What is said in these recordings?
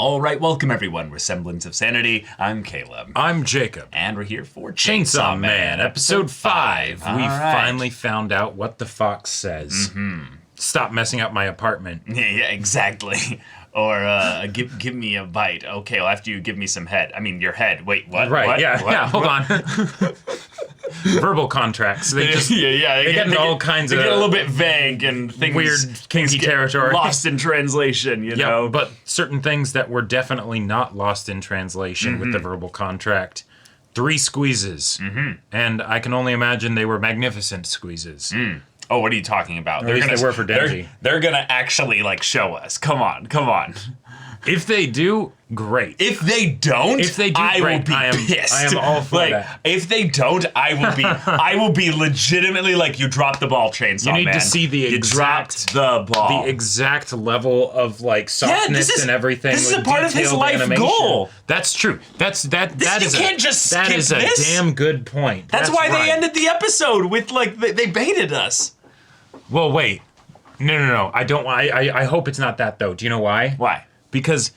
All right, welcome everyone. We're Semblance of Sanity. I'm Caleb. I'm Jacob. And we're here for Chainsaw Man, episode 5. All We right. finally found out what the fox says. Stop messing up my apartment. Yeah, exactly. Or give me a bite. Okay, well, after you give me some head. I mean, your head. Wait, what? Right, What? yeah, What? yeah, hold on. Verbal contracts. They just yeah. they get into all kinds of get a little bit vague and things weird, kinky get territory. lost in translation, you know? But certain things that were definitely not lost in translation with the verbal contract. 3 squeezes. And I can only imagine they were magnificent squeezes. Oh, what are you talking about? At least they were for Denji. They're gonna actually like show us. Come on. If they do, great. If they don't, I will be pissed. I am all for like, that. If they don't, I will be legitimately like, you dropped the ball, Chainsaw Man. You need to see the you exact dropped the ball. The exact level of like softness and everything. This is a part of his detailed life animation. goal. That's true. That you can't just skip that is a this. damn good point. That's why right. they ended the episode with like they baited us. Well, wait. No. I don't. I hope it's not that though. Do you know why? Why? Because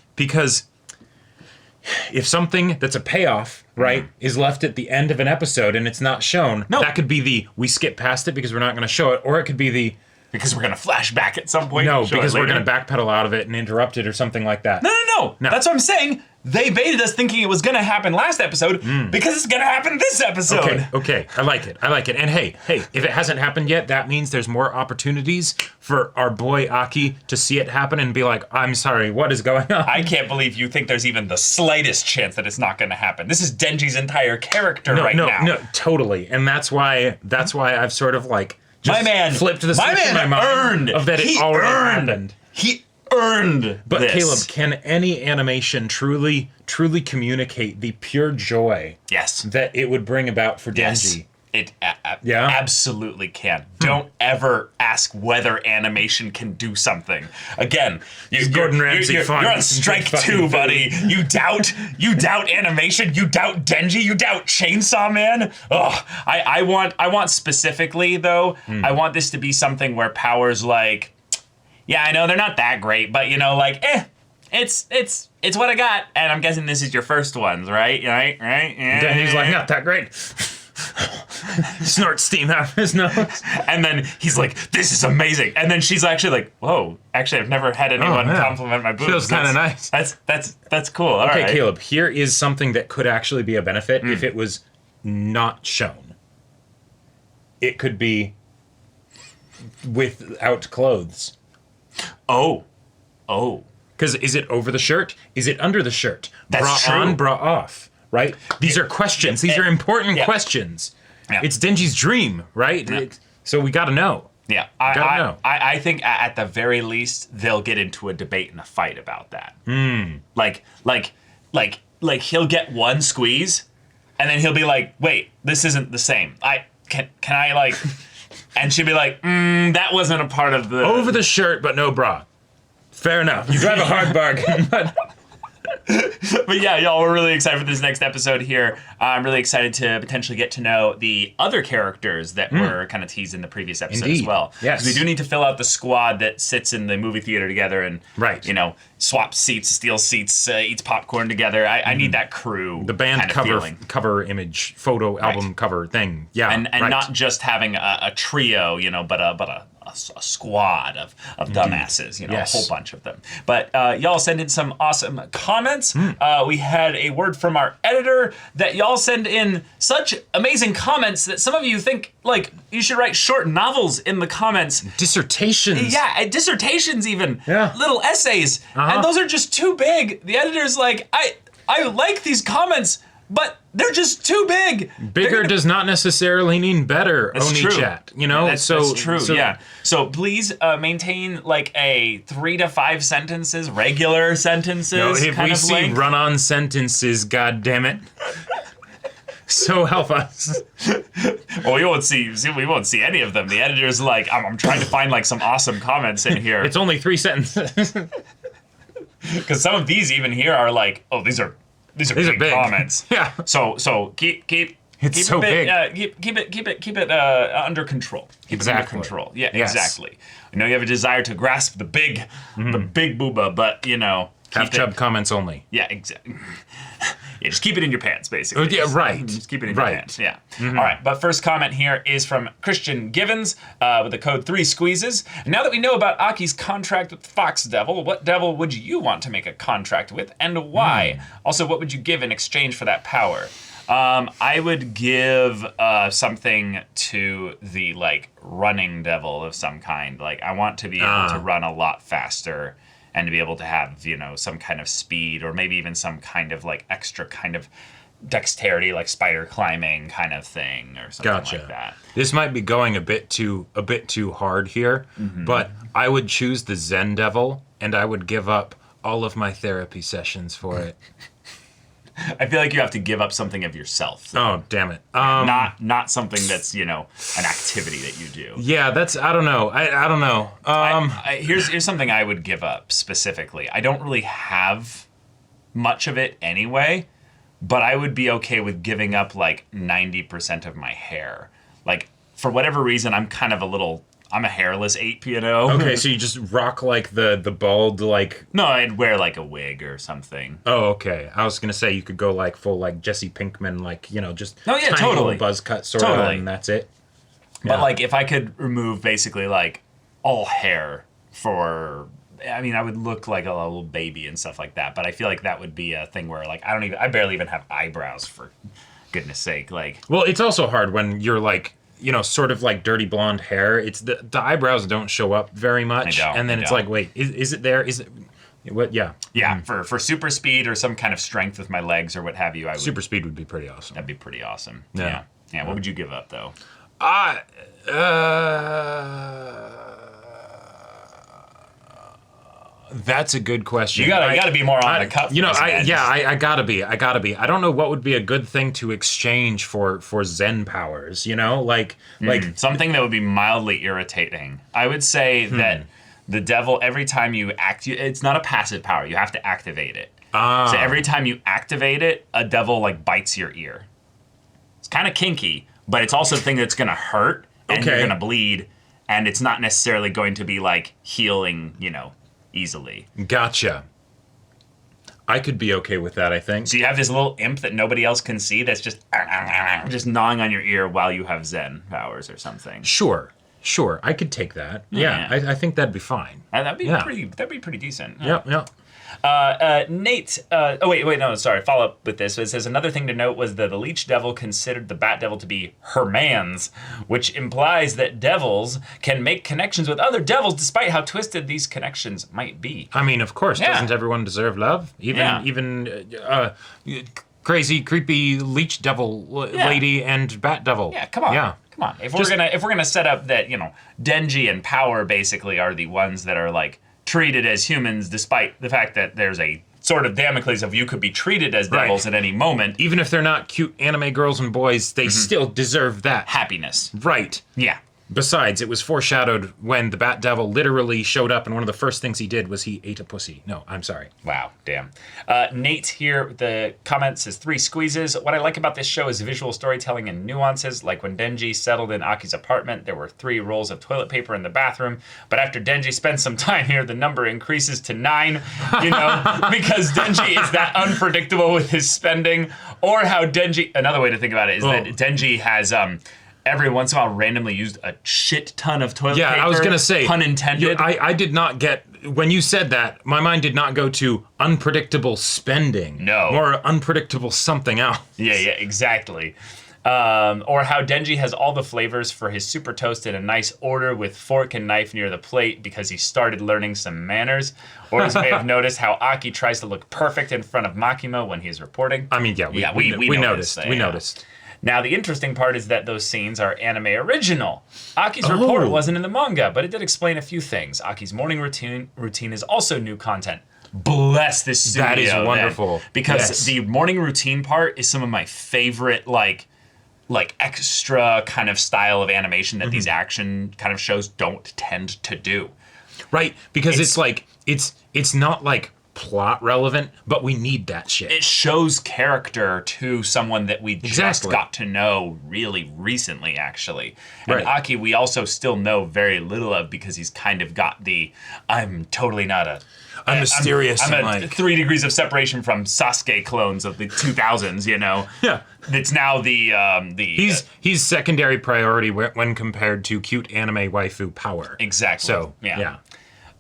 if something that's a payoff, right, is left at the end of an episode and it's not shown, that could be we skip past it because we're not going to show it, or it could be because we're going to flash back at some point. No, because we're going to backpedal out of it and interrupt it or something like that. No. That's what I'm saying. They baited us thinking it was going to happen last episode because it's going to happen this episode. Okay. I like it. And hey, if it hasn't happened yet, that means there's more opportunities for our boy Aki to see it happen and be like, I'm sorry, what is going on? I can't believe you think there's even the slightest chance that it's not going to happen. This is Denji's entire character now. No, totally. And that's why I've sort of like just flipped the switch in my mind of that it already happened. He earned But this. Caleb, can any animation truly communicate the pure joy that it would bring about for Denji? It absolutely can. Don't ever ask whether animation can do something. Again, you're on strike 2, buddy. You doubt animation. You doubt Denji. You doubt Chainsaw Man. Oh, I want specifically though. I want this to be something where Power's like, yeah, I know they're not that great, but you know, like, it's what I got, and I'm guessing this is your first ones, right? Right? Yeah. And he's like, not that great. Snort steam out of his nose. And then he's like, this is amazing. And then she's actually like, whoa, actually I've never had anyone compliment my boobs. Feels kind of nice. That's cool. All right. Okay, Caleb, here is something that could actually be a benefit if it was not shown. It could be without clothes. Oh. Because is it over the shirt? Is it under the shirt? That's bra true. on, bra off, right? These are questions. These are important questions. Yeah. It's Denji's dream, right? Yeah. So we got to know. Yeah, I think at the very least they'll get into a debate and a fight about that. Like he'll get one squeeze, and then he'll be like, "Wait, this isn't the same. Can I like?" And she'll be like, "That wasn't a part of the over the shirt, but no bra." Fair enough. You drive a hard bargain, but. But yeah, y'all, we're really excited for this next episode here. I'm really excited to potentially get to know the other characters that were kind of teased in the previous episode as well. Yes. We do need to fill out the squad that sits in the movie theater together and, you know, swaps seats, steals seats, eats popcorn together. I need that crew. The band kind of cover image, photo album cover thing. Yeah. And not just having a trio, you know, but a squad of dumbasses, you know, a whole bunch of them. But y'all send in some awesome comments. We had a word from our editor that y'all send in such amazing comments that some of you think, like, you should write short novels in the comments. Dissertations. Yeah, dissertations even. Yeah. Little essays. And those are just too big. The editor's like, I like these comments, but they're just too big. Bigger does not necessarily mean better, Oni-chat. You know? That's true, yeah. So please maintain like a 3 to 5 sentences, regular sentences. No, if kind we of see length. run-on sentences, God damn it. So help us. Well, we won't see any of them. The editor's like, I'm trying to find like some awesome comments in here. It's only 3 sentences. Because some of these even here are like, oh, these are big comments. Yeah. So keep It's so big. Keep it under control. Keep it under control. Yeah, Yes. exactly. I know you have a desire to grasp the big booba, but you know, Half chub comments only. Yeah, exactly. Yeah, just keep it in your pants, basically. Yeah, right. Just keep it in your pants. Yeah. Mm-hmm. All right, but first comment here is from Christian Givens with the code 3squeezes. Now that we know about Aki's contract with Fox Devil, what devil would you want to make a contract with, and why? Also, what would you give in exchange for that power? I would give something to the, like, running devil of some kind. Like, I want to be able to run a lot faster and to be able to have, you know, some kind of speed or maybe even some kind of, like, extra kind of dexterity, like spider climbing kind of thing or something like that. This might be going a bit too hard here, but I would choose the Zen devil, and I would give up all of my therapy sessions for it. I feel like you have to give up something of yourself. Oh, damn it. Not something that's, you know, an activity that you do. Yeah, that's, I don't know. I don't know. Here's something I would give up specifically. I don't really have much of it anyway, but I would be okay with giving up like 90% of my hair. Like, for whatever reason, I'm a hairless ape, you know? Okay, so you just rock like the bald, like... No, I'd wear like a wig or something. Oh, okay. I was gonna say you could go like full like Jesse Pinkman, like, you know, just tiny little buzz cut sort of, and that's it. But like if I could remove basically like all hair for... I mean, I would look like a little baby and stuff like that, but I feel like that would be a thing where like I barely even have eyebrows, for goodness sake. Like, well, it's also hard when you're like, you know, sort of like dirty blonde hair. It's the eyebrows don't show up very much, and then it's like, wait, is it there? Is it what? Yeah, yeah. For super speed or some kind of strength with my legs or what have you, super speed would be pretty awesome. That'd be pretty awesome. Yeah. What would you give up though? That's a good question. You gotta be more on the cuff. You know, I gotta be. I don't know what would be a good thing to exchange for Zen powers. You know, like something that would be mildly irritating. I would say that the devil, every time you it's not a passive power. You have to activate it. So every time you activate it, a devil like bites your ear. It's kind of kinky, but it's also a thing that's gonna hurt and you're gonna bleed, and it's not necessarily going to be like healing. You know. Easily. Gotcha. I could be okay with that, I think. So you have this little imp that nobody else can see that's just gnawing on your ear while you have Zen powers or something. Sure. I could take that. Yeah. I think that'd be fine. That'd be pretty decent. Yep. Nate, follow up with this. It says another thing to note was that the Leech Devil considered the Bat Devil to be her mans, which implies that devils can make connections with other devils despite how twisted these connections might be. I mean, of course, doesn't everyone deserve love? Even crazy, creepy Leech Devil lady and Bat Devil. Yeah, come on. Yeah. Come on. If we're gonna set up that, you know, Denji and Power basically are the ones that are like treated as humans, despite the fact that there's a sort of Damocles of you could be treated as devils at any moment. Even if they're not cute anime girls and boys, they still deserve that. Happiness. Right. Yeah. Besides, it was foreshadowed when the Bat Devil literally showed up, and one of the first things he did was he ate a pussy. No, I'm sorry. Wow, damn. Nate here with the comment says 3 squeezes. What I like about this show is visual storytelling and nuances. Like when Denji settled in Aki's apartment, there were 3 rolls of toilet paper in the bathroom. But after Denji spends some time here, the number increases to 9, you know, because Denji is that unpredictable with his spending. Or how Denji, another way to think about it is that Denji has... every once in a while randomly used a shit ton of toilet paper. Yeah, I was going to say. Pun intended. I did not get... When you said that, my mind did not go to unpredictable spending. No. More unpredictable something else. Yeah, exactly. Or how Denji has all the flavors for his super toast in a nice order with fork and knife near the plate because he started learning some manners. Or as you may have noticed how Aki tries to look perfect in front of Makima when he's reporting. I mean, we noticed. We noticed. Now, the interesting part is that those scenes are anime original. Aki's report wasn't in the manga, but it did explain a few things. Aki's morning routine is also new content. Bless this studio. That is wonderful. Man, because the morning routine part is some of my favorite, like extra kind of style of animation that these action kind of shows don't tend to do. Right, because it's not like plot relevant, but we need that shit. It shows character to someone that we just got to know really recently, actually. And Aki, we also still know very little of because he's kind of got the, I'm totally not a... I'm mysterious. I'm 3 degrees of separation from Sasuke clones of the 2000s, you know? Yeah. It's now the he's secondary priority when compared to cute anime waifu power. Exactly. So, yeah.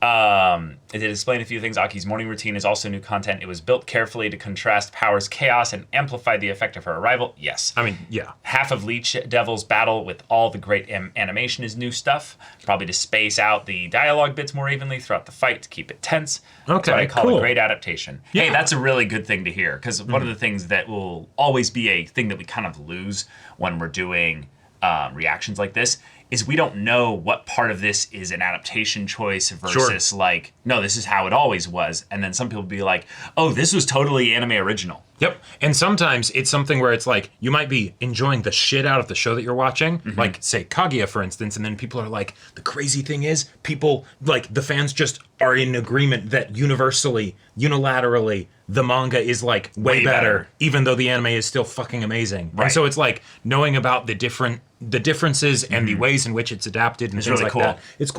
It did explain a few things. Aki's morning routine is also new content. It was built carefully to contrast Power's chaos and amplify the effect of her arrival. Yes. I mean, yeah. Half of Leech Devil's battle with all the great animation is new stuff. Probably to space out the dialogue bits more evenly throughout the fight to keep it tense. Okay, that's what I call cool. a great adaptation. Yeah. Hey, that's a really good thing to hear, because one of the things that will always be a thing that we kind of lose when we're doing reactions like this is we don't know what part of this is an adaptation choice versus like, no, this is how it always was. And then some people be like, oh, this was totally anime original. Yep. And sometimes it's something where it's like, you might be enjoying the shit out of the show that you're watching, like, say, Kaguya, for instance, and then people are like, the crazy thing is, people, like, the fans just are in agreement that unilaterally, the manga is, like, way better, even though the anime is still fucking amazing. Right. And so it's like, knowing about the differences and the ways in which it's adapted and it's things really like cool. that. It's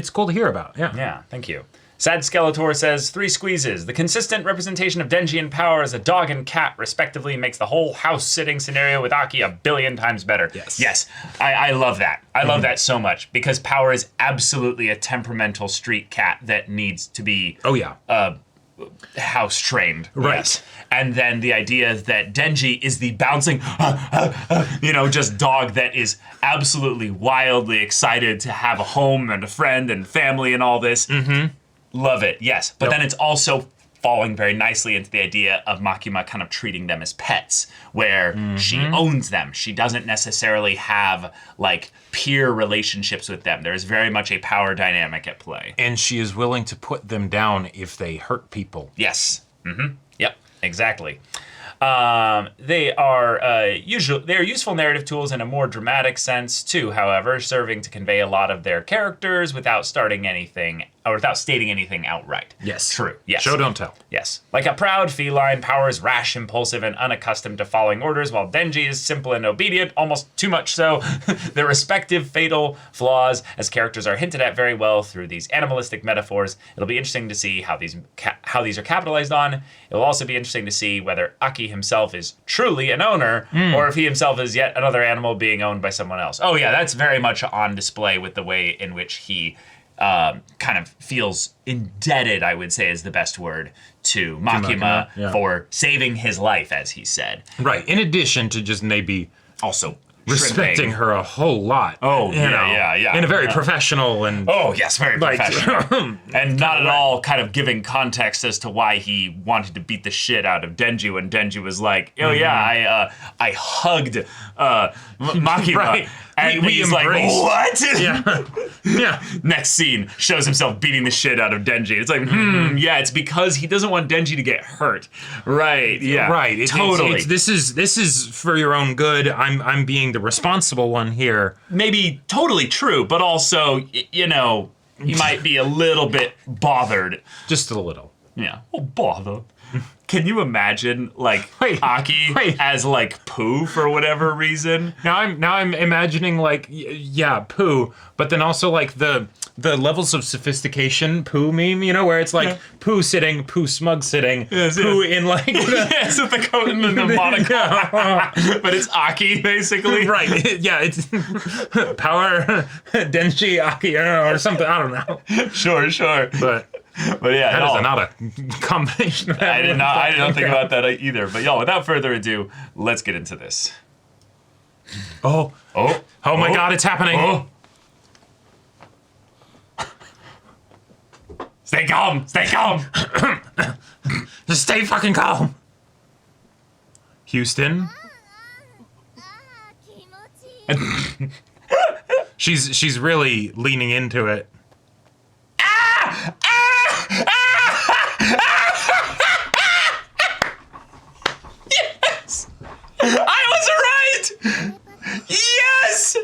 cool to hear about. Yeah. Yeah, thank you. Sad Skeletor says, 3 squeezes. The consistent representation of Denji and Power as a dog and cat, respectively, makes the whole house-sitting scenario with Aki 1,000,000,000 times better. Yes. I love that. I love that so much, because Power is absolutely a temperamental street cat that needs to be house-trained. Right. Yes. And then the idea that Denji is the bouncing, just dog that is absolutely wildly excited to have a home and a friend and family and all this. Love it, yes. But then it's also falling very nicely into the idea of Makima kind of treating them as pets, where she owns them. She doesn't necessarily have, like, peer relationships with them. There is very much a power dynamic at play. And she is willing to put them down if they hurt people. Yes. Yep, exactly. They are useful narrative tools in a more dramatic sense too, however, serving to convey a lot of their characters without stating anything outright. Yes. True. Yes. Show, don't tell. Yes. Like a proud feline, Power is rash, impulsive, and unaccustomed to following orders, while Denji is simple and obedient, almost too much so. Their respective fatal flaws as characters are hinted at very well through these animalistic metaphors. It'll be interesting to see how these are capitalized on. It will also be interesting to see whether Aki himself is truly an owner, or if he himself is yet another animal being owned by someone else. Oh yeah, that's very much on display with the way in which he kind of feels indebted, I would say is the best word, to Makima for saving his life, as he said. Right. In addition to just maybe also respecting her a whole lot. Oh, yeah. In a very professional and... Oh, yes, very professional. And not at all kind of giving context as to why he wanted to beat the shit out of Denji when Denji was like, oh, I hugged Makima. Right. And he's like, what? Yeah. Next scene shows himself beating the shit out of Denji. It's like, it's because he doesn't want Denji to get hurt. Right, yeah. Right. Totally. This is for your own good. I'm being the responsible one here. Maybe totally true, but also, you might be a little bit bothered. Just a little. Yeah. Oh, bother. Can you imagine, like, Aki as, like, Pooh for whatever reason? Now I'm imagining, like, Pooh, but then also, like, the levels of sophistication Pooh meme, where it's, like, Pooh sitting, Pooh smug sitting, Pooh in, like... yes, with the coat and the monocle. But it's Aki, basically. Right, yeah, it's Power, Denji, Aki, or something, I don't know. Sure. But yeah, that is not a combination. I did not think about that either. But y'all, without further ado, let's get into this. Oh my God, it's happening. Oh. Stay calm. Just stay fucking calm. Houston. She's really leaning into it. Yes! I was right! Yes!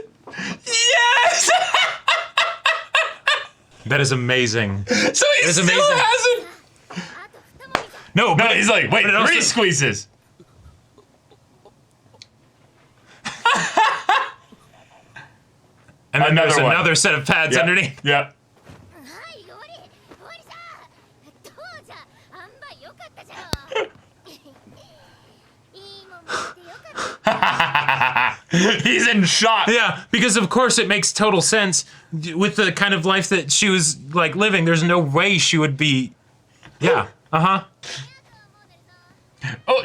That is amazing. So he still hasn't... No, No, he's like, wait, but it 3 also- squeezes. And then there's Another one. another set of pads Yeah. underneath. Yeah. はい終わり終わりさどうじゃあんばよかったじゃろいいもん見てよかった He's in shock. Yeah, because of course it makes total sense with the kind of life that she was like living. There's no way she would be. Yeah. Oh,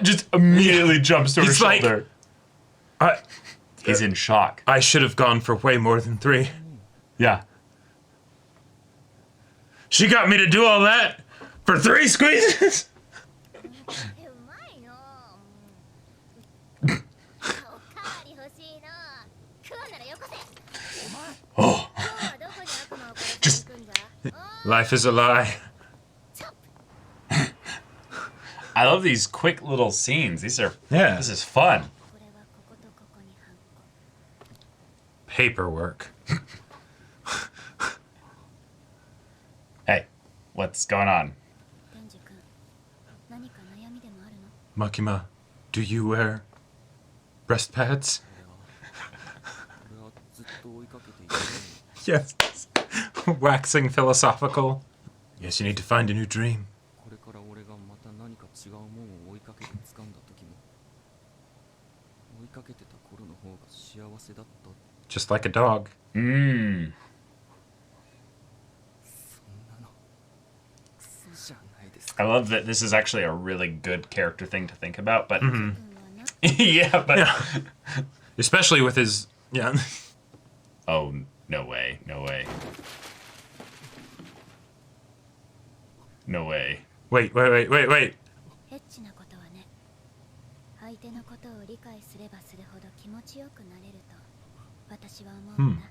just immediately jumps to her He's like- shoulder. He's in shock. I should have gone for way more than 3. Yeah. She got me to do all that for 3 squeezes. うまいのおかわり欲しいの食うならよこせ Oh, 今日はどこに悪魔を殺 Just- していくんじゃ Life is a lie. I love these quick little scenes. These are. Yeah. This is fun. これはこことここにハンコ Paperwork. Hey, what's going on? 天竺君何か悩みでもあるの Makima, do you wear breast pads? 俺はずっと追いかけていたのに Yes. Waxing philosophical. Yes, you need to find a new dream. これから俺がまた何か違うもんを追いかけて掴んだ時も追いかけてた頃の方が幸せだった Just like a dog. Mmm. そんなの嘘じゃないです I か love that this is actually a really good character thing to think about, but 君はな yeah, but Yeah. Especially with his. Yeah. oh no way, no way, no way. Wait. エッチなことはね相手のことを理解すればするほど気持ちよくなれると私は思うんだ、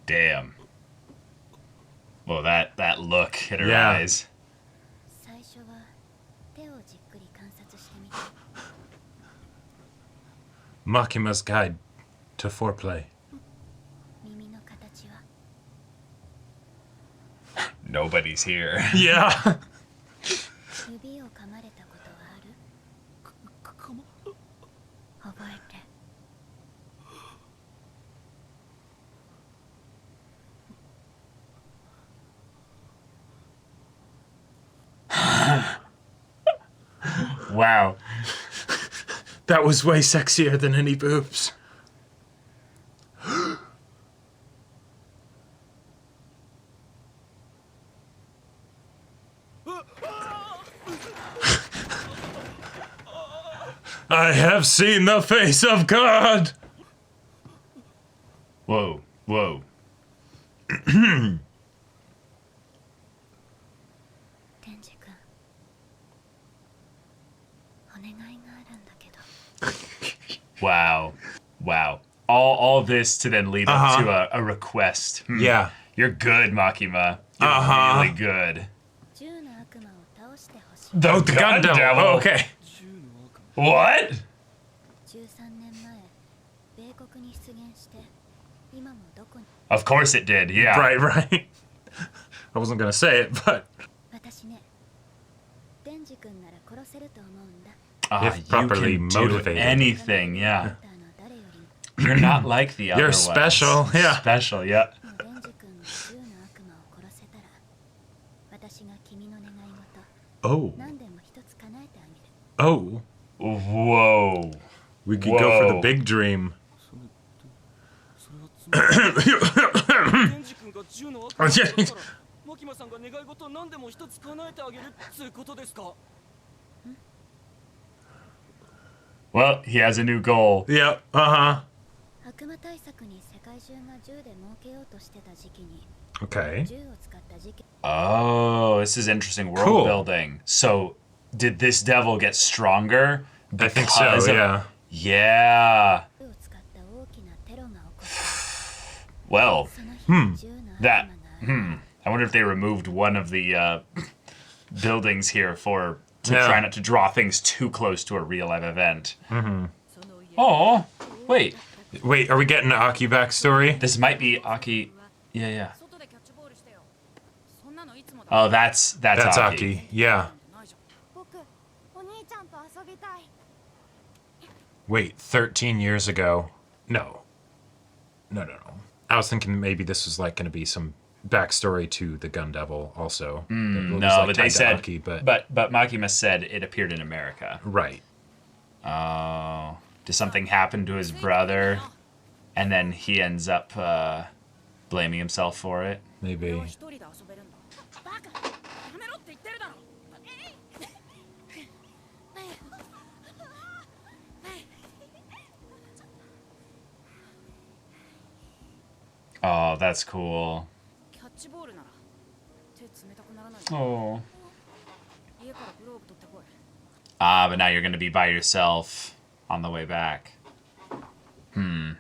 Damn. Well, that look in her Yeah. eyes. 最初は手をじっくり観察してみて Makima's guide to foreplay. 耳の形は Nobody's here. Yeah. 指を噛まれたことはある覚えて Wow. That was way sexier than any boobs. I have seen the face of God. Whoa, whoa. 天竺君お願いがあるんだけど Wow. Wow. All this to then lead up to a request. Yeah. You're good, Makima. You're really good. 銃の悪魔を倒してほしい The Oh, the gun devil. Oh, okay. 銃の悪魔 What? 13年前米国に出現して今もどこに Of course it did, yeah. Right. I wasn't gonna say it, but 私ね天竺君なら殺せると思うんだ Ah, If properly you can do motivated. anything, yeah. あの誰よりも You're not like the other You're ones. special, yeah. Special, yeah. もう天竺君の銃の悪魔を殺せたら私が君の願い事 oh, 何でも一つ叶えてあげる oh, Whoa. we could go for Whoa. the big dream. それはつまり天竺君が銃の悪魔を殺したらマキマさんが願い事何でも一つ叶えてあげるっつうことですか Well, he has a new goal. Yep. Uh 悪魔対策に世界中が銃で儲けようとしてた時期に huh. Okay. 銃を使った事件 Oh, this is interesting world Cool. building. So, did this devil get stronger? I think because so. of- Yeah. Yeah. 銃を使った大きなテロが起こった Well, その日に銃の悪魔 that. が I wonder if they removed one of the buildings here to Yeah. try not to draw things too close to a real life event. Oh, wait. Wait, are we getting an Aki backstory? This might be Aki. Yeah, yeah. 外でキャッチボールしてよ。そんなのいつもだ。 Oh, that's That's Aki. Aki. Yeah. ないじゃん。僕 Wait, 13 years ago? No. No. I was thinking maybe this was like going to be some backstory to the Gun Devil also. No, but they said, but Makima said it appeared in America. Right. Oh, does something happen to his brother, and then he ends up blaming himself for it? Maybe. Oh, that's cool. Oh. Ah, but now you're going to be by yourself on the way back. Boom.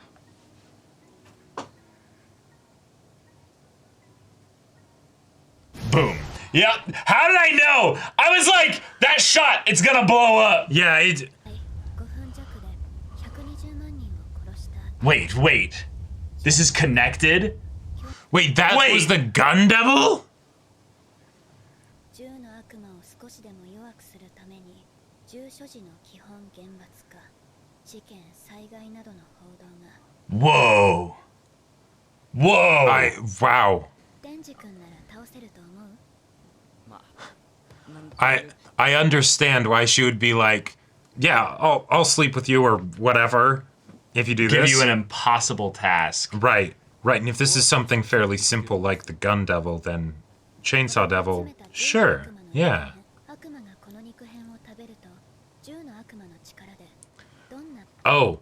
Yep. How did I know? I was like, that shot, it's going to blow up. Yeah, it... Wait. This is connected? Wait, that was the Gun Devil? Whoa. Wow. I understand why she would be like, yeah, I'll sleep with you or whatever if you do this. Give you an impossible task. Right. And if this is something fairly simple like the Gun Devil, then Chainsaw Devil, sure, yeah. Oh,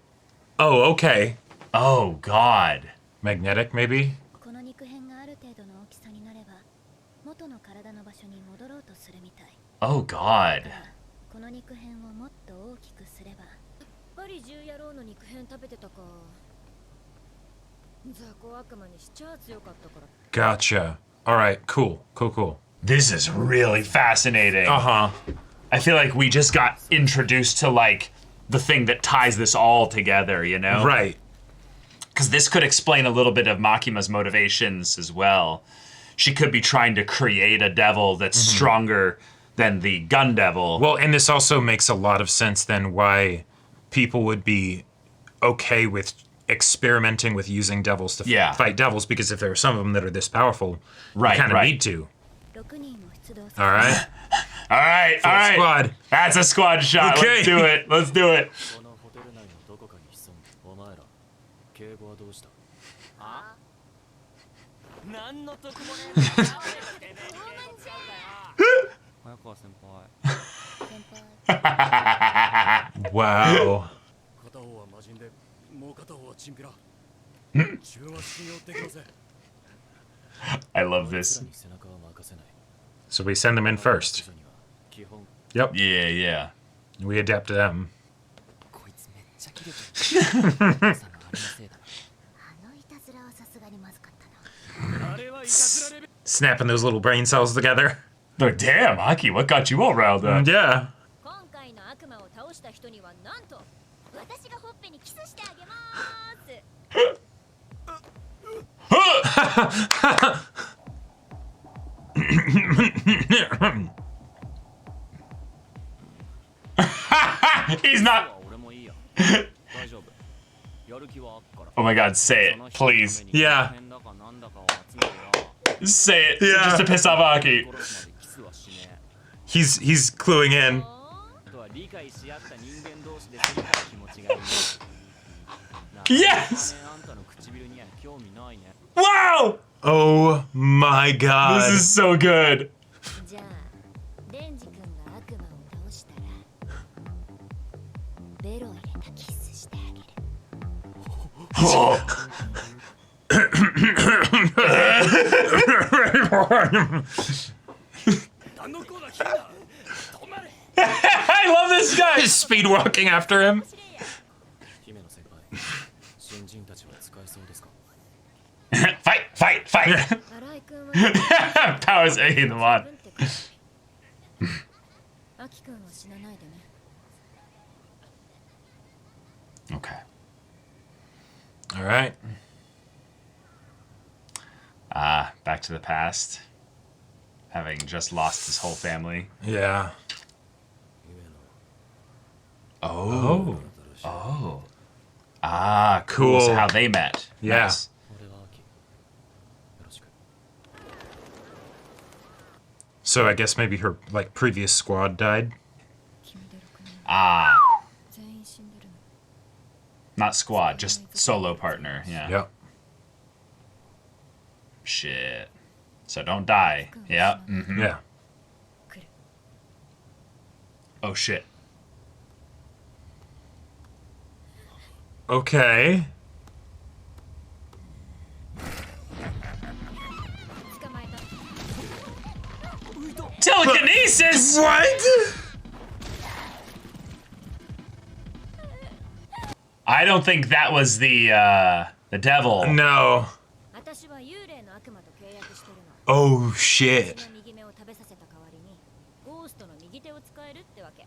okay. Oh, God. Magnetic, maybe? Oh, God. Gotcha. All right, cool. This is really fascinating. Uh-huh. I feel like we just got introduced to, like, the thing that ties this all together, you know? Right. Because this could explain a little bit of Makima's motivations as well. She could be trying to create a devil that's stronger than the Gun Devil. Well, and this also makes a lot of sense then why people would be okay with experimenting with using devils to fight devils, because if there are some of them that are this powerful, you kind of need to. All right. All right. Squad. That's a squad shot. Okay. Let's do it. Wow. I love this. So we send them in first. Yep. Yeah. We adapt to them. Snapping those little brain cells together. Oh, damn, Aki, what got you all riled up? Yeah. He's not. Oh my God, say it, please. Yeah. Say it, just to piss off Aki. He's cluing in. Yes! Wow! Oh my God. This is so good. I love this guy. He's speed walking after him. Fight! Powers egging them on. Okay. All right. Back to the past. Having just lost his whole family. Yeah. Oh. Ah, cool. So how they met. Yeah. Nice. 俺はアキよろしく So I guess maybe her like previous squad died. 君で6人 Ah, 全員死んでるの not squad, just solo partner. Yeah. Yep. Shit. So don't die. Yep. Yeah. 来る Oh shit. Okay. 捕まえた Telekinesis. What? I don't think that was the devil. No. 私は幽霊の悪魔と契約してるの Oh shit. 私の右目を食べさせた代わりにゴーストの右手を使えるってわけ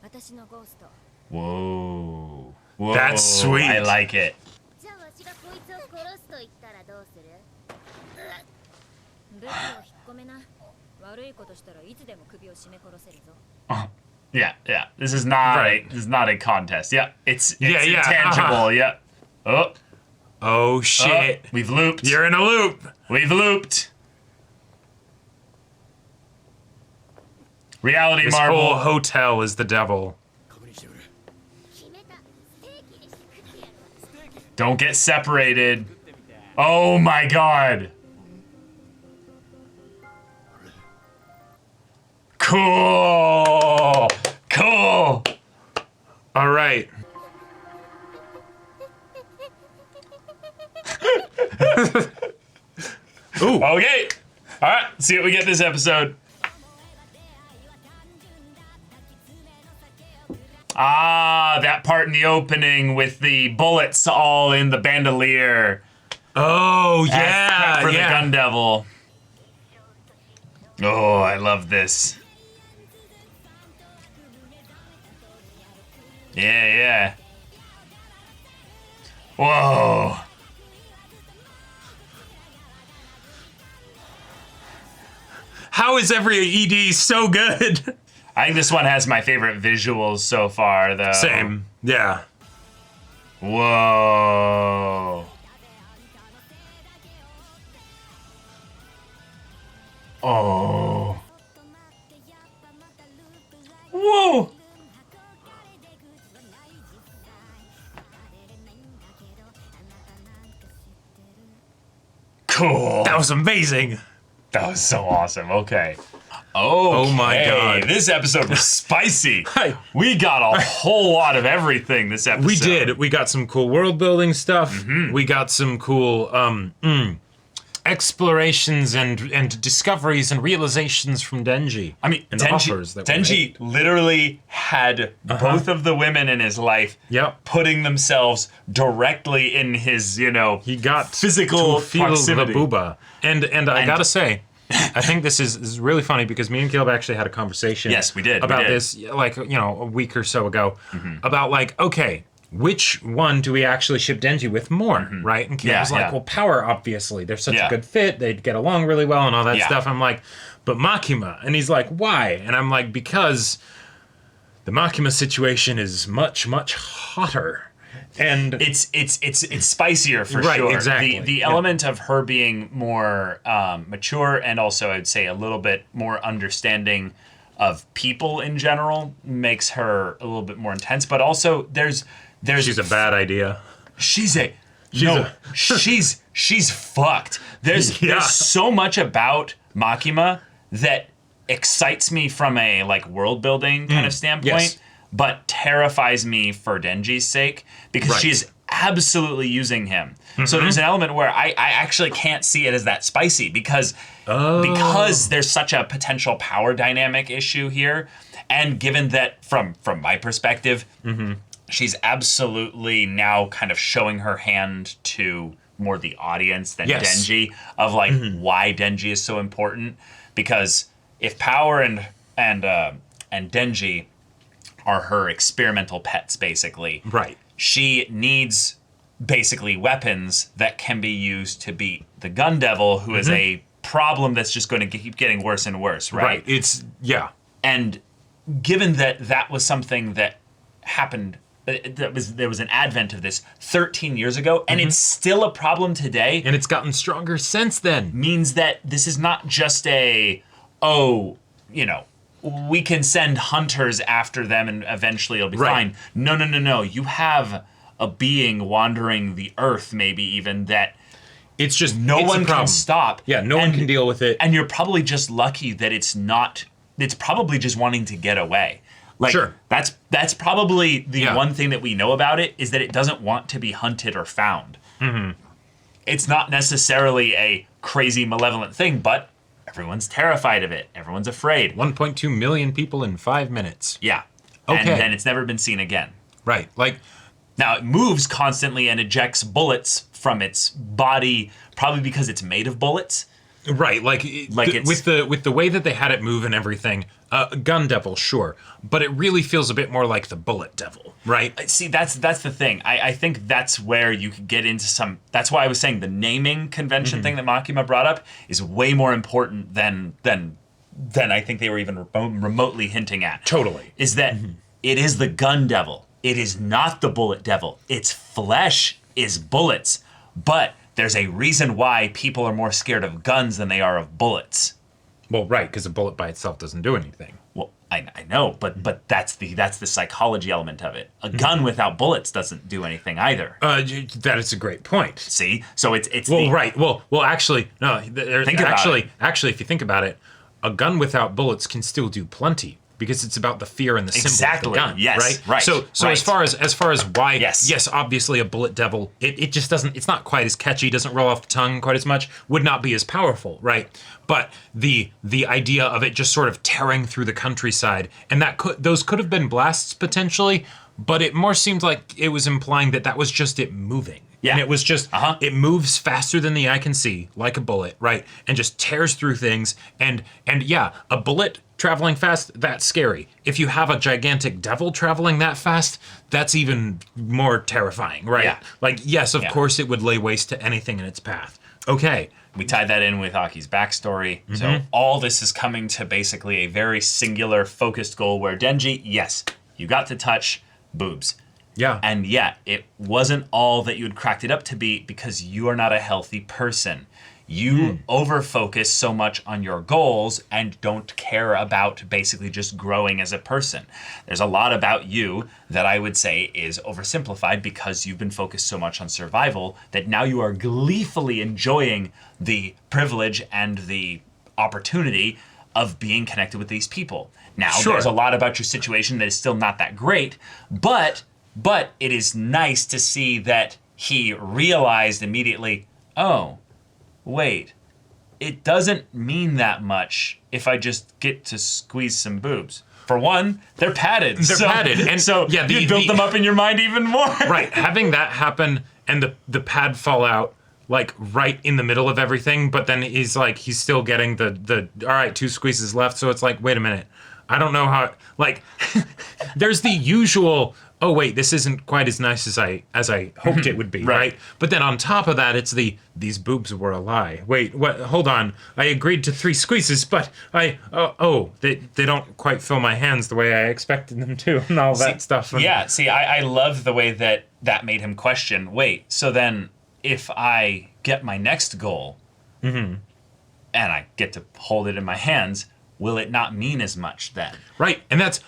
私のゴースト Whoa. Whoa. That's sweet. I like it. じゃあわしがこいつを殺すと言ったらどうする武器を引っ込めな悪いことしたらいつでも首を絞め殺せるぞ Yeah, yeah. This is not Right. this is not a contest. Yeah, it's Yeah, yeah, intangible. Yeah. Oh, Oh shit. we've looped. You're in a loop. We've looped. Reality This marble. whole hotel is the devil. 確認してくれ 決めたステーキにして食ってやるわ Don't get separated. Oh my god. Cool. Cool. All right. Ooh. Okay. All right. See what we get this episode. Ah, that part in the opening with the bullets all in the bandolier. Oh As prep yeah, for the yeah. gun devil. Oh, I love this. Yeah, yeah. Whoa. How is every ED so good? I think this one has my favorite visuals so far, though. Same. Yeah. Whoa. Oh. Whoa. Cool. That was amazing. That was so awesome. Okay. Oh my God. This episode was spicy. Hi. We got a whole lot of everything this episode. We did. We got some cool world building stuff. We got some cool explorations and discoveries and realizations from Denji. I mean, and offers that were Denji literally had both of the women in his life Yep. putting themselves directly in his, He got physical to feel proximity. the booba. And I gotta say, I think this is really funny because me and Caleb actually had a conversation. Yes, we did. About this, like, a week or so ago, about like, okay, which one do we actually ship Denji with more, right? And Caleb was like, well, Power, obviously. They're such a good fit. They'd get along really well and all that stuff. I'm like, but Makima. And he's like, why? And I'm like, because the Makima situation is much, much hotter. And it's spicier for Right, sure. exactly. The element of her being more mature and also I'd say a little bit more understanding of people in general makes her a little bit more intense. But also there's she's a bad idea. she's fucked. There's so much about Makima that excites me from a like world building kind of standpoint. Yes. But terrifies me for Denji's sake because she's absolutely using him. So there's an element where I actually can't see it as that spicy because there's such a potential power dynamic issue here. And given that from my perspective, she's absolutely now kind of showing her hand to more the audience than Denji of like why Denji is so important. Because if Power and Denji are her experimental pets, basically. Right. She needs basically weapons that can be used to beat the gun devil, who is a problem that's just going to keep getting worse and worse, right? It's, And given that that was something that happened, there was an advent of this 13 years ago, and it's still a problem today. And it's gotten stronger since then. Means that this is not just we can send hunters after them and eventually it'll be fine. No. You have a being wandering the earth, maybe even, that it's just no one can stop. Yeah, no one can deal with it. And you're probably just lucky that it's probably just wanting to get away. Like, sure. That's probably the one thing that we know about it, is that it doesn't want to be hunted or found. Mm-hmm. It's not necessarily a crazy, malevolent thing, but everyone's terrified of it. Everyone's afraid. 1.2 million people in 5 minutes. Yeah. Okay. And then it's never been seen again. Right. Like, now it moves constantly and ejects bullets from its body, probably because it's made of bullets. Right, with the way that they had it move and everything, Gun Devil, sure, but it really feels a bit more like the Bullet Devil, right? See, that's the thing. I think that's where you could get into some. That's why I was saying the naming convention thing that Makima brought up is way more important than I think they were even remotely hinting at. Totally, is that it is the Gun Devil. It is not the Bullet Devil. Its flesh is bullets, but there's a reason why people are more scared of guns than they are of bullets. Well, right, because a bullet by itself doesn't do anything. Well, I know, but that's the psychology element of it. A gun without bullets doesn't do anything either. That is a great point. See, so it's right. Well, actually, no. Actually, if you think about it, a gun without bullets can still do plenty. Because it's about the fear and the symbol of the gun, yes, right? So right. as far as why, yes, obviously a Bullet Devil, it just doesn't, it's not quite as catchy, doesn't roll off the tongue quite as much, would not be as powerful, right? But the idea of it just sort of tearing through the countryside, and those could have been blasts potentially, but it more seemed like it was implying that was just it moving. Yeah. And it was just, it moves faster than the eye can see, like a bullet, right? And just tears through things. And yeah, a bullet traveling fast, that's scary. If you have a gigantic devil traveling that fast, that's even more terrifying, right? Yeah. Like, yes, of course it would lay waste to anything in its path. Okay. We tied that in with Aki's backstory. So all this is coming to basically a very singular, focused goal where Denji, yes, you got to touch boobs. Yeah. And yeah, it wasn't all that you had cracked it up to be because you are not a healthy person. You over-focus so much on your goals and don't care about basically just growing as a person. There's a lot about you that I would say is oversimplified because you've been focused so much on survival that now you are gleefully enjoying the privilege and the opportunity of being connected with these people. Now, there's a lot about your situation that is still not that great, but it is nice to see that he realized immediately, oh, wait, it doesn't mean that much if I just get to squeeze some boobs. For one, they're padded. And so yeah, you built them up in your mind even more. Right, having that happen and the pad fall out like right in the middle of everything, but then he's still getting the all right, 2 squeezes left, so it's like, wait a minute. I don't know how, like, there's the usual, oh wait, this isn't quite as nice as I hoped it would be, right? But then on top of that, it's these boobs were a lie. Wait, what? Hold on. I agreed to 3 squeezes, but they don't quite fill my hands the way I expected them to, and all that stuff. I love the way that made him question. Wait, so then if I get my next goal, and I get to hold it in my hands, will it not mean as much then? Right, and that's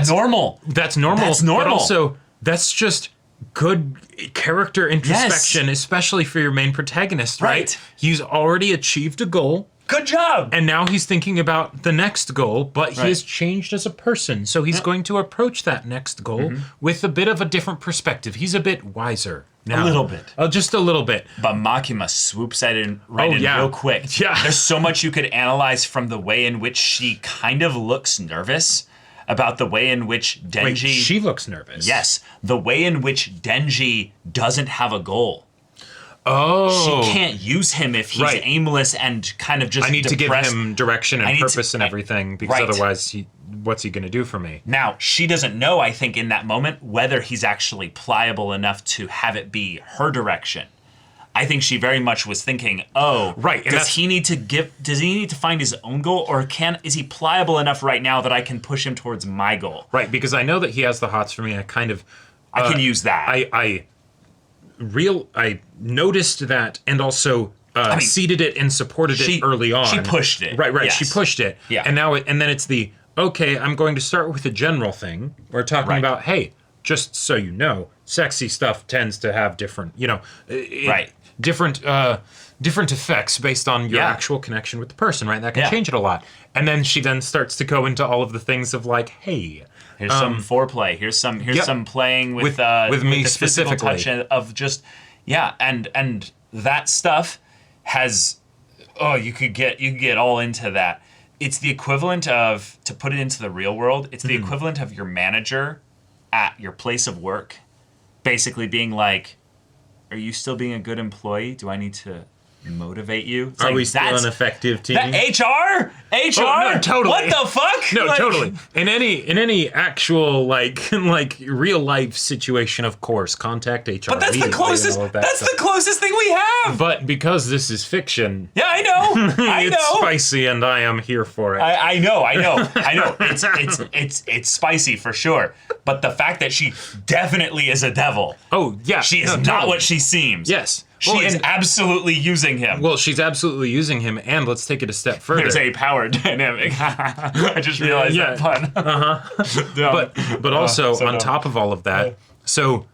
normal. That's normal. That's normal. But also, that's just good character introspection, especially for your main protagonist, right? He's already achieved a goal. Good job! And now he's thinking about the next goal, but he has changed as a person, so he's going to approach that next goal with a bit of a different perspective. He's a bit wiser now. A little bit. Just a little bit. But Makima swoops that in real quick. Yeah. There's so much you could analyze from the way in which she kind of looks nervous about the way in which Denji... Wait, she looks nervous? Yes. The way in which Denji doesn't have a goal. Oh. She can't use him if he's aimless and kind of just I need depressed. to give him direction and purpose and everything, because otherwise what's he going to do for me? Now, she doesn't know, I think, in that moment, whether he's actually pliable enough to have it be her direction. I think she very much was thinking, oh, Right, and does he need to find his own goal, or is he pliable enough right now that I can push him towards my goal? Right, because I know that he has the hots for me. I can use that. I noticed that, and also seeded it and supported it early on. She pushed it. Right. Yes. She pushed it. Yeah. And then it's okay, I'm going to start with a general thing. We're talking about, hey, just so you know, sexy stuff tends to have different, different effects based on your actual connection with the person, right? That can change it a lot. And then she then starts to go into all of the things of like, hey, here's some foreplay. Here's some playing with me the specifically. physical touch of just and that stuff has you could get all into that. It's the equivalent of, to put it into the real world, it's the equivalent of your manager at your place of work basically being like, are you still being a good employee? Do I need to motivate you? It's Are like, we still an effective team? HR? Oh, no, totally. What the fuck? No, Like, totally. In any actual like real life situation, of course, contact HR. But that's the closest. That's the closest thing we have. But because this is fiction, Yeah, I know. it's spicy, and I am here for it. I know. It's spicy for sure. But the fact that she definitely is a devil. Oh yeah, She is not what she seems. Yes. She is absolutely using him. Well, she's absolutely using him, and let's take it a step further. There's a power dynamic. I just realized that pun. But also so on dumb. top of all of that, so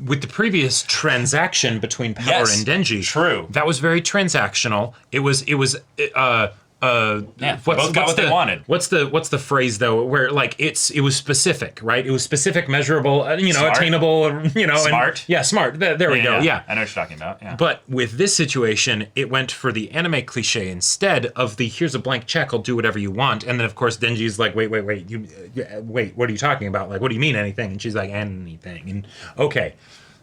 with the previous transaction between Power Yes, and Denji, true. that was very transactional. It was both got what they wanted. What's the phrase though, where like it was specific, right? It was specific, measurable, Smart. attainable, Smart. And, smart. There we go. Yeah. I know what you're talking about. Yeah. But with this situation, it went for the anime cliche instead of the here's a blank check, I'll do whatever you want. And then of course Denji's like, wait, what are you talking about? Like, what do you mean anything? And she's like, anything. And okay,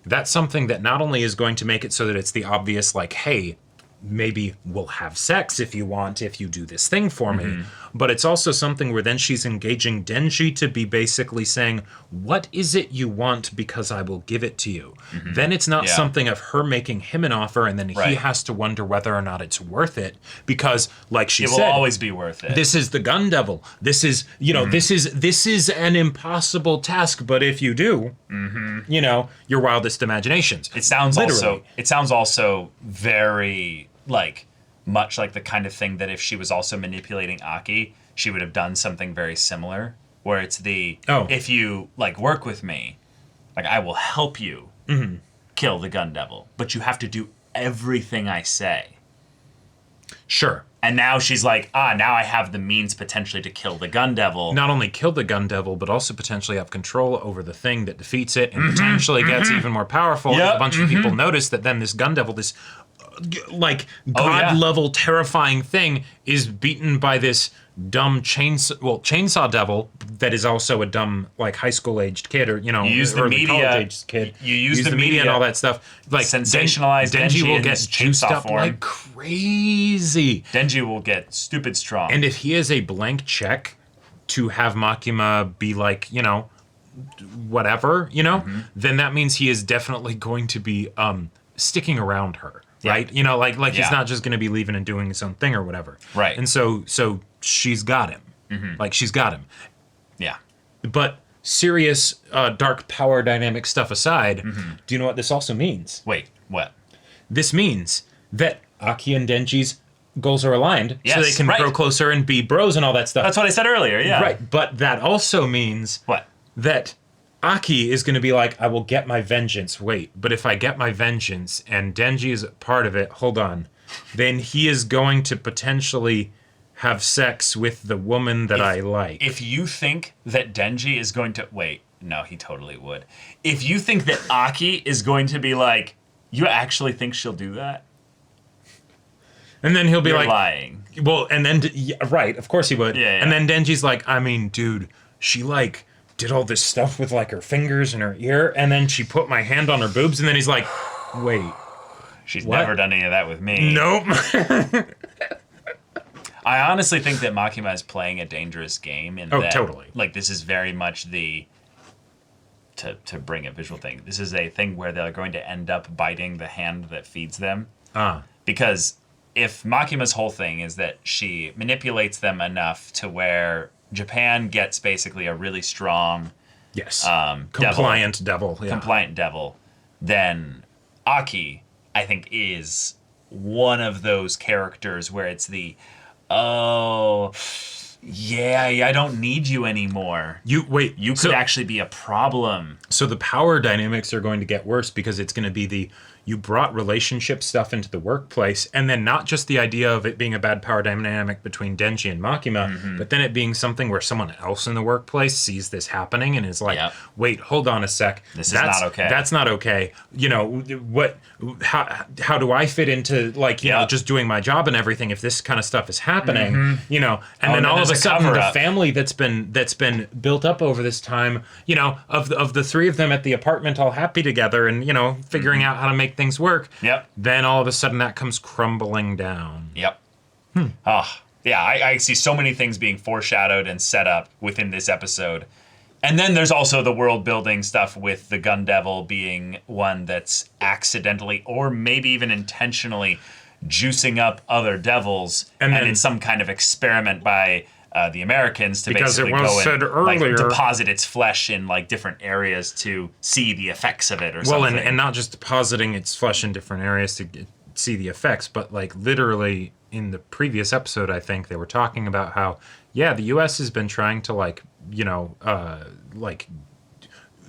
that's something that not only is going to make it so that it's the obvious, like, hey, maybe we'll have sex if you want, if you do this thing for me. But it's also something where then she's engaging Denji to be basically saying, what is it you want, because I will give it to you. Then it's not something of her making him an offer and then he has to wonder whether or not it's worth it, because like she said, it will always be worth it. This is the gun devil. This is, this is an impossible task, but if you do, your wildest imaginations. It sounds also very like much like the kind of thing that if she was also manipulating Aki, she would have done something very similar, where it's if you like work with me, like I will help you kill the gun devil, but you have to do everything I say. Sure. And now she's like, now I have the means potentially to kill the gun devil. Not only kill the gun devil, but also potentially have control over the thing that defeats it and potentially gets even more powerful. Yep. And a bunch of people notice that then this gun devil, this like god level terrifying thing, is beaten by this dumb chainsaw devil that is also a dumb like high school aged kid, or you use the early media, college aged kid. You use the media and all that stuff. Like sensationalized Denji will in get his juiced chainsaw up form. like crazy. Denji will get stupid strong. And if he is a blank check to have Makima be like, whatever, then that means he is definitely going to be sticking around her, right? He's not just going to be leaving and doing his own thing or whatever. Right. And so she's got him. Like, she's got him. Yeah. But serious dark power dynamic stuff aside, do you know what this also means? Wait, what? This means that Aki and Denji's goals are aligned, so they can grow closer and be bros and all that stuff. That's what I said earlier, yeah. Right, but that also means what? That Aki is going to be like, I will get my vengeance. Wait, but if I get my vengeance and Denji is part of it, hold on, then he is going to potentially have sex with the woman that I like. If you think that Denji is going to... Wait, no, he totally would. If you think that Aki is going to be like, you actually think she'll do that? And then he'll be You're like... lying. Well, and then... right, of course he would. Yeah. And then Denji's like, I mean, dude, she like... did all this stuff with like her fingers and her ear, and then she put my hand on her boobs, and then he's like, wait, she's never done any of that with me. Nope. I honestly think that Makima is playing a dangerous game in that, totally. like, this is very much to bring a visual thing. This is a thing where they're going to end up biting the hand that feeds them. Because if Makima's whole thing is that she manipulates them enough to where Japan gets basically a really strong compliant devil. Compliant devil, then Aki, I think, is one of those characters where it's the, I don't need you anymore. You could actually be a problem. So the power dynamics are going to get worse because it's going to be you brought relationship stuff into the workplace, and then not just the idea of it being a bad power dynamic between Denji and Makima, but then it being something where someone else in the workplace sees this happening and is like, wait, hold on a sec. That's not okay. That's not okay. You know, how do I fit into, like, you know, just doing my job and everything if this kind of stuff is happening, you know, and then all of a sudden the family that's been built up over this time, you know, of the three of them at the apartment all happy together and, you know, figuring out how to make things work. Then all of a sudden that comes crumbling down. I see so many things being foreshadowed and set up within this episode. And then there's also the world building stuff with the Gun Devil being one that's accidentally or maybe even intentionally juicing up other devils, and in some kind of experiment by the Americans to basically go and like deposit its flesh in like different areas to see the effects of it or something. Well, and not just depositing its flesh in different areas to see the effects, but like literally in the previous episode, I think they were talking about how, the U.S. has been trying to like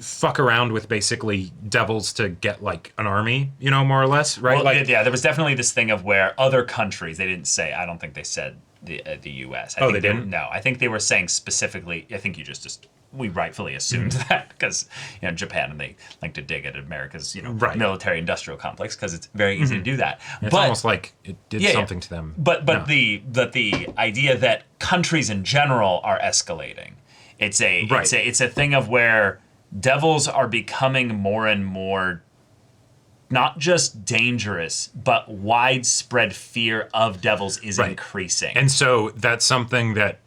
fuck around with basically devils to get like an army, you know, more or less, right? Well, there was definitely this thing of where other countries, they didn't say, I don't think they said the U.S. They didn't? No, I think they were saying specifically, I think you just we rightfully assumed that because, you know, Japan, and they like to dig at America's, you know, military industrial complex because it's very easy to do that. It's almost like it did something to them. But the idea that countries in general are escalating, it's a thing of where devils are becoming more and more not just dangerous, but widespread fear of devils is increasing. And so that's something that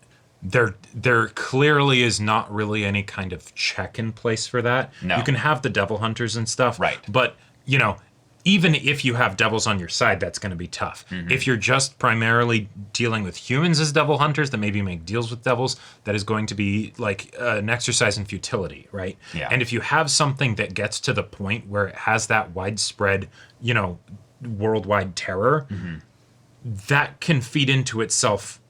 there clearly is not really any kind of check in place for that. No. You can have the devil hunters and stuff. Right. But, you know, even if you have devils on your side, that's going to be tough. If you're just primarily dealing with humans as devil hunters that maybe make deals with devils, that is going to be like an exercise in futility, right? Yeah. And if you have something that gets to the point where it has that widespread, you know, worldwide terror, that can feed into itself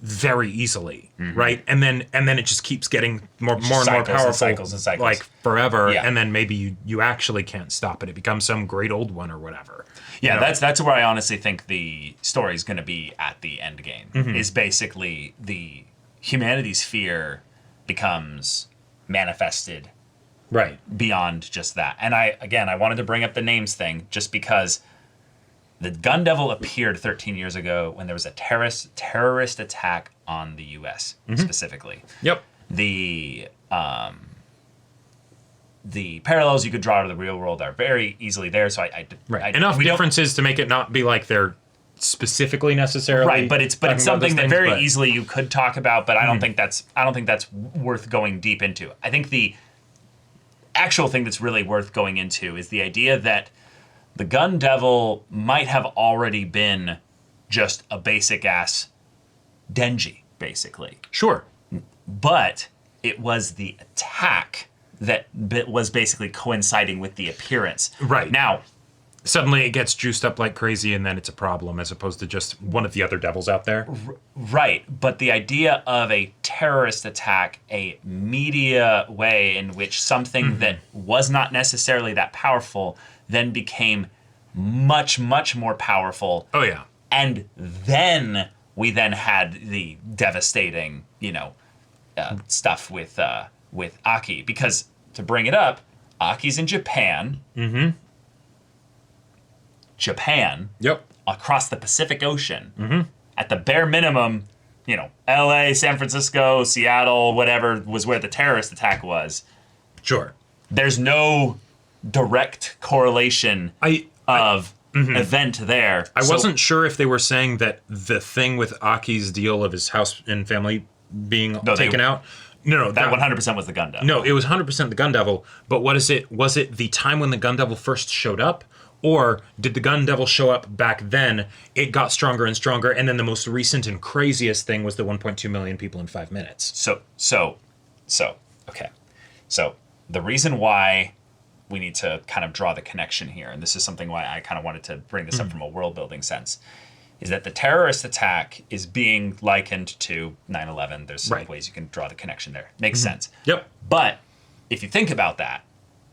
very easily, right? And then it just keeps getting more and more powerful, cycles and cycles, like forever. And then maybe you actually can't stop it. It becomes some great old one or whatever. Yeah, you know? That's where I honestly think the story is going to be at the end game. Is basically the humanity's fear becomes manifested, right, beyond just that. And I wanted to bring up the names thing just because the Gun Devil appeared 13 years ago when there was a terrorist attack on the U.S. specifically. Yep. The parallels you could draw to the real world are very easily there. So enough differences to make it not be like they're specifically necessarily right. But it's something that very easily you could talk about. But I don't think that's worth going deep into. I think the actual thing that's really worth going into is the idea that the Gun Devil might have already been just a basic-ass Denji, basically. Sure. But it was the attack that was basically coinciding with the appearance. Right. Now, suddenly it gets juiced up like crazy, and then it's a problem as opposed to just one of the other devils out there. Right. But the idea of a terrorist attack, a media way in which something that was not necessarily that powerful then became much, much more powerful. Oh, yeah. And then we had the devastating, you know, stuff with Aki. Because, to bring it up, Aki's in Japan. Japan. Yep. Across the Pacific Ocean. At the bare minimum, you know, LA, San Francisco, Seattle, whatever was where the terrorist attack was. Sure. There's no direct correlation of event there. I wasn't sure if they were saying that the thing with Aki's deal of his house and family being taken out No, that 100% was the Gun Devil. No, it was 100% the Gun Devil. But what is it? Was it the time when the Gun Devil first showed up? Or did the Gun Devil show up back then? It got stronger and stronger, and then the most recent and craziest thing was the 1.2 million people in 5 minutes. Okay. So the reason why we need to kind of draw the connection here, and this is something why I kind of wanted to bring this up from a world building sense, is that the terrorist attack is being likened to 9/11. There's some ways you can draw the connection there. Makes sense. Yep. But if you think about that,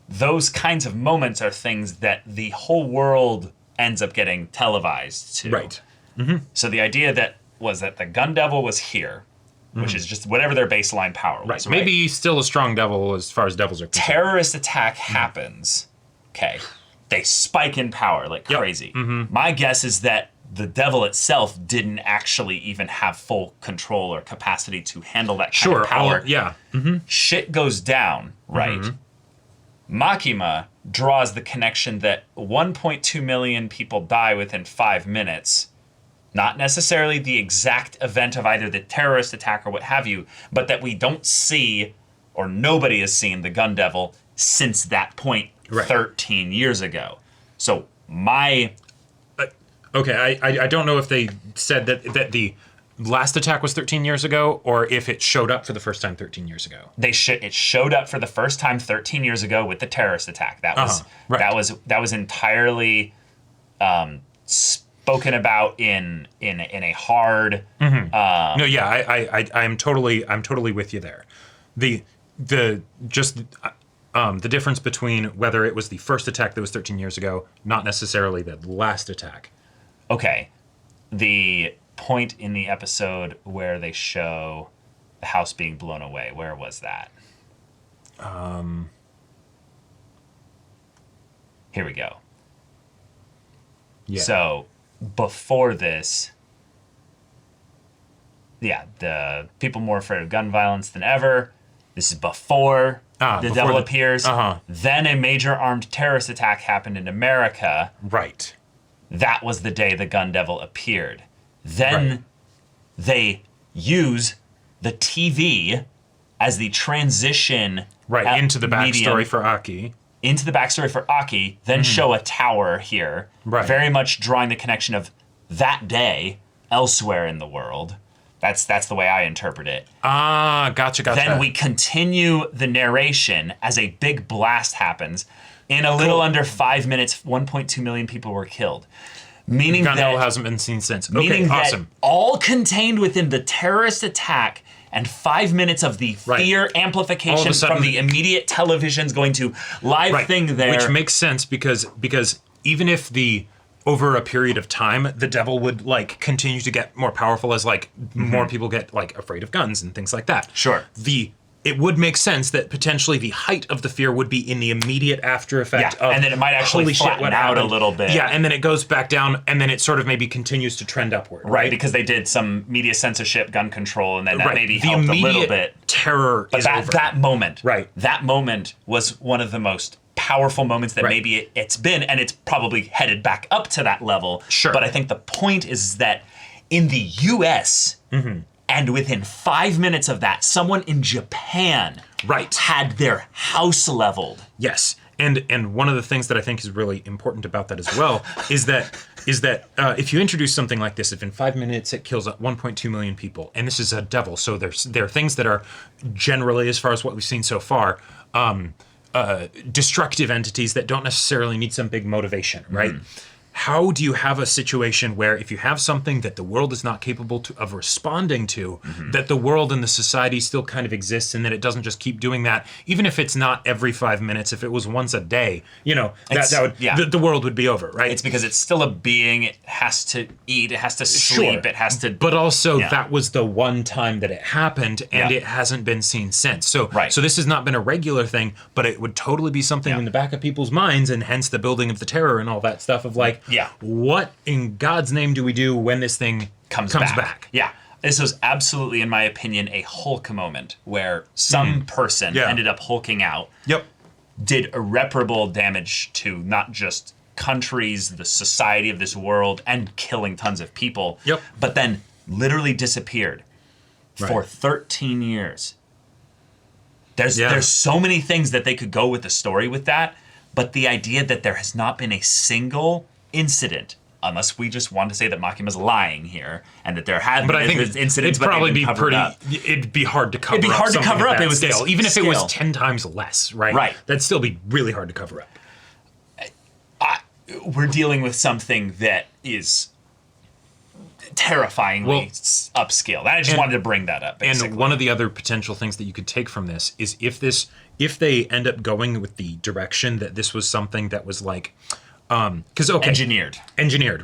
those kinds of moments are things that the whole world ends up getting televised to. Right. So the idea that the Gun Devil was here, which is just whatever their baseline power was. Right. Maybe still a strong devil as far as devils are concerned. Terrorist attack happens. Okay. They spike in power like crazy. My guess is that the devil itself didn't actually even have full control or capacity to handle that kind of power. Shit goes down, right? Makima draws the connection that 1.2 million people die within 5 minutes. Not necessarily the exact event of either the terrorist attack or what have you, but that we don't see, or nobody has seen, the Gun Devil since that point 13 years ago. So my... Okay, I don't know if they said that the last attack was 13 years ago, or if it showed up for the first time 13 years ago. It showed up for the first time 13 years ago with the terrorist attack. That was entirely spoken about in a hard. No, yeah, I'm totally with you there. The difference between whether it was the first attack that was 13 years ago, not necessarily the last attack. Okay, the point in the episode where they show the house being blown away, where was that? Here we go. Yeah. So before this, the people more afraid of gun violence than ever. This is before the devil appears. Then a major armed terrorist attack happened in America. Right. That was the day the Gun Devil appeared. Then they use the TV as the transition into the backstory for Aki. Into the backstory for Aki, then show a tower here. Right. Very much drawing the connection of that day elsewhere in the world. That's the way I interpret it. Gotcha. Then we continue the narration as a big blast happens. In a little under 5 minutes, 1.2 million people were killed. Meaning Gun Devil hasn't been seen since. Meaning okay, awesome. That all contained within the terrorist attack and 5 minutes of the fear amplification from the immediate televisions going to live thing there. Which makes sense because even if over a period of time, the devil would continue to get more powerful as more people get afraid of guns and things like that. Sure. It would make sense that potentially the height of the fear would be in the immediate after effect of, and then it might actually flatten out a little bit. Yeah, and then it goes back down, and then it sort of maybe continues to trend upward. Right, because they did some media censorship, gun control, and then that maybe helped a little bit. Terror but is over. That moment, that moment was one of the most powerful moments that maybe it's been, and it's probably headed back up to that level. Sure. But I think the point is that in the U.S., and within 5 minutes of that, someone in Japan had their house leveled. Yes. And one of the things that I think is really important about that as well is that if you introduce something like this, if in 5 minutes it kills 1.2 million people, and this is a devil, so there are things that are generally, as far as what we've seen so far, destructive entities that don't necessarily need some big motivation, right? How do you have a situation where if you have something that the world is not capable of responding to, that the world and the society still kind of exists, and that it doesn't just keep doing that, even if it's not every 5 minutes, if it was once a day, the world would be over, right? It's because it's still a being. It has to eat. It has to sleep. It has to. But also, that was the one time that it happened, and it hasn't been seen since. So this has not been a regular thing, but it would totally be something in the back of people's minds, and hence the building of the terror and all that stuff of what in God's name do we do when this thing comes back? Yeah. This was absolutely, in my opinion, a Hulk moment where some person ended up hulking out. Yep. Did irreparable damage to not just countries, the society of this world, and killing tons of people. Yep. But then literally disappeared for 13 years. There's so many things that they could go with the story with that, but the idea that there has not been a single incident, unless we just want to say that Makima's lying here, and that there have been incidents, it'd probably be it'd be hard to cover up. It'd be hard to cover up. It was scale. Even if it was 10 times less, right? Right. That'd still be really hard to cover up. We're dealing with something that is terrifyingly upscale. I just wanted to bring that up, basically. And one of the other potential things that you could take from this is if they end up going with the direction that this was something that was like, because engineered,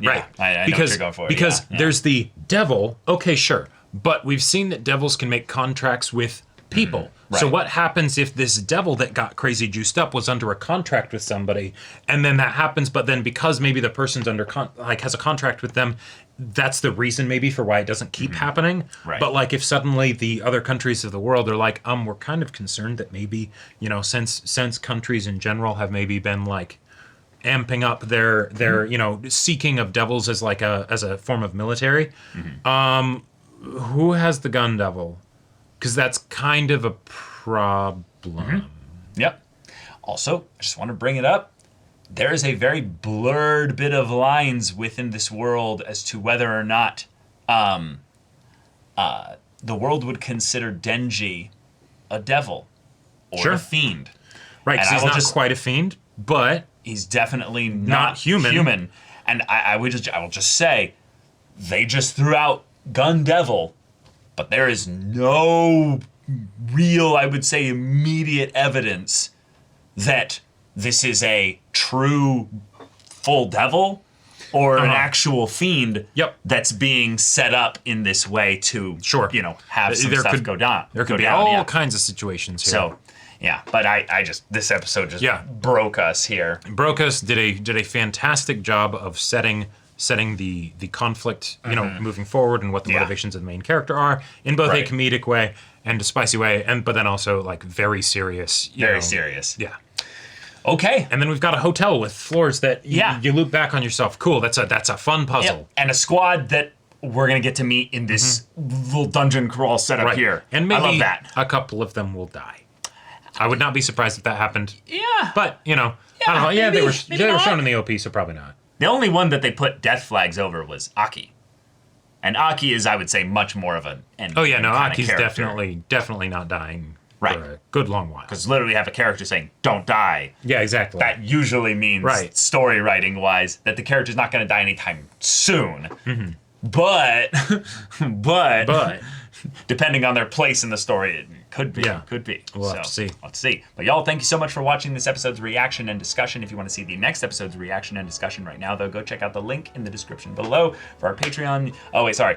yeah, right? I know what you're going for. Because there's the devil. Okay, sure, but we've seen that devils can make contracts with people. Right. So what happens if this devil that got crazy juiced up was under a contract with somebody, and then that happens, but then because maybe the person's under has a contract with them, that's the reason maybe for why it doesn't keep happening. Right. But like if suddenly the other countries of the world are like, we're kind of concerned that maybe, since countries in general have maybe been like amping up their seeking of devils as like as a form of military, who has the gun devil? Because that's kind of a problem. Yep. Also, I just want to bring it up. There is a very blurred bit of lines within this world as to whether or not the world would consider Denji a devil or a fiend. Right, because he's not quite a fiend, but he's definitely not human. And I will just say, they just threw out Gun Devil, but there is no real, I would say, immediate evidence that this is a true full devil or an actual fiend that's being set up in this way to, have some stuff go down. There could be all kinds of situations here. So, yeah, but this episode just broke us here. Broke us, did a fantastic job of setting the conflict, moving forward and what the motivations of the main character are in both a comedic way and a spicy way, but then also like very serious. Very serious. Yeah. Okay. And then we've got a hotel with floors that you loop back on yourself. Cool. That's a fun puzzle. Yep. And a squad that we're going to get to meet in this little dungeon crawl setup here. And maybe I love that. A couple of them will die. I would not be surprised if that happened. Yeah. But, I don't know. Yeah, they were shown in the OP, so probably not. The only one that they put death flags over was Aki. And Aki is, I would say, much more of an Aki's definitely not dying for a good long while. Because literally have a character saying, don't die. Yeah, exactly. That usually means, story writing-wise, that the character's not going to die anytime soon. But depending on their place in the story, it could be. Yeah. Could be. We'll have to see. Let's see. But y'all, thank you so much for watching this episode's reaction and discussion. If you want to see the next episode's reaction and discussion right now, though, go check out the link in the description below for our Patreon. Oh, wait, sorry.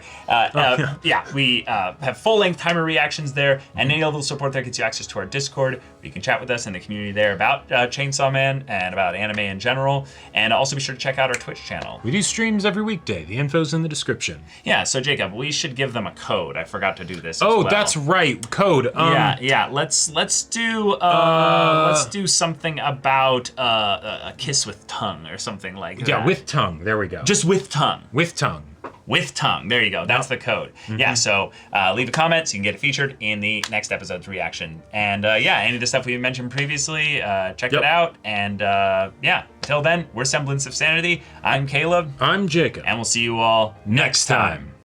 We have full-length timer reactions there, and any other support there gets you access to our Discord, where you can chat with us in the community there about Chainsaw Man and about anime in general. And also be sure to check out our Twitch channel. We do streams every weekday. The info's in the description. Yeah, so Jacob, we should give them a code. I forgot to do this. Oh, that's right. Code. Let's do something about a kiss with tongue or something like that. Yeah, with tongue. There we go. Just with tongue. With tongue. With tongue. There you go. That's the code. Yeah, so leave a comment so you can get it featured in the next episode's reaction. And any of the stuff we mentioned previously, check it out. And until then, we're Semblance of Sanity. I'm Caleb. I'm Jacob. And we'll see you all next time.